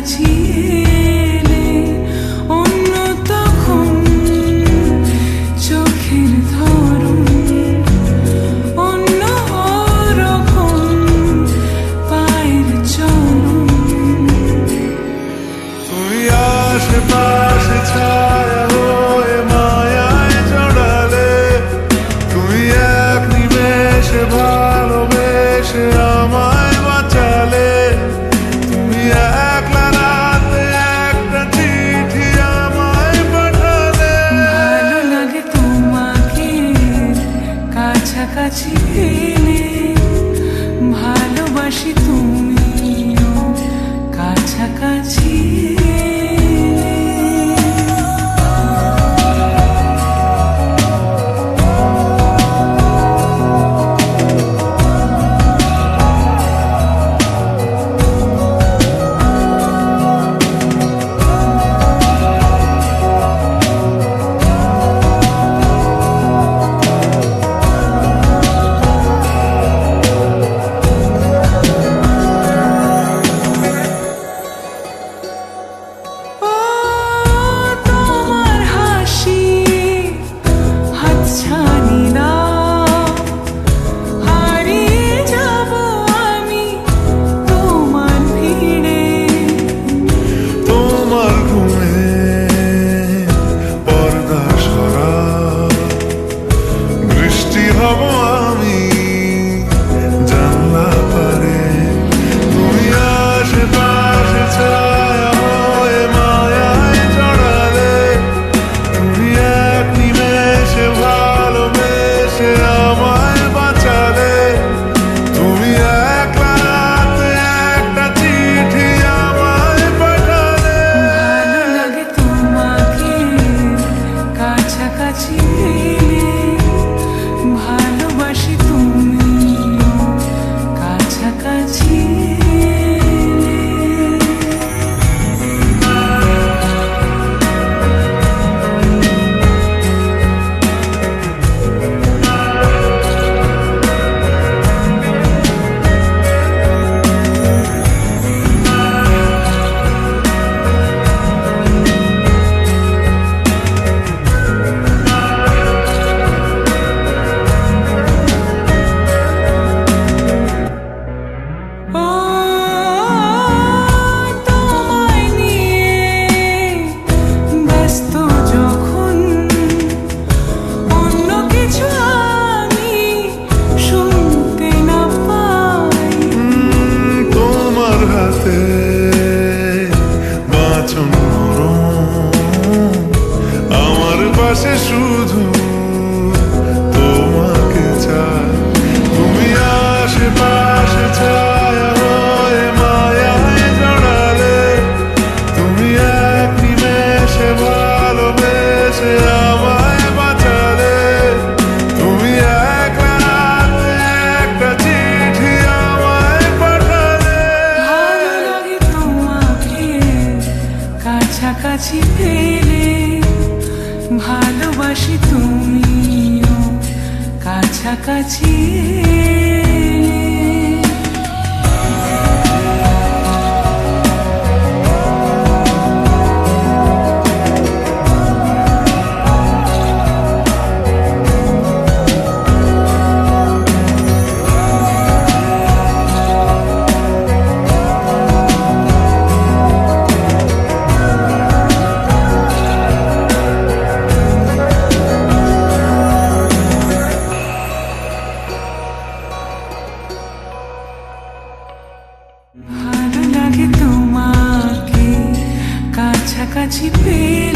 কাছাকাছি এলে অন্য তখন চোখের ধরন অন্য রকম পায়ের চলন। তুই আশেপাশে ছায়া হয়ে মায়ায় জড়ালে, তুই এক নিমেষে ভালোবেসে আমায় বাঁচালে, তুমি একলা রাতে একটা চিঠি আমায় পাঠালে। ভালো লাগে তোমাকে কাছাকাছি পেলে, ভালোবাসি তুমিও কাছাকাছি ভালোবাসি তুমিও কাছাকাছি আমার পাশে শুধু তোমাকে চাই, তুমি আশেপাশে ছায়া হয়ে মায়ায় জড়ালে, তুমি এক নিমেষে ভালোবেসে আমায় বাঁচালে, তুমি এক রাতে একটা চিঠি আমায় পাঠালে। ভালো লাগে তোমাকে কাছাকাছি পেলে, ভালোবাসি তুমিও কাছাকাছি ভালো লাগে তোমাকে কাছাকাছি পেয়ে।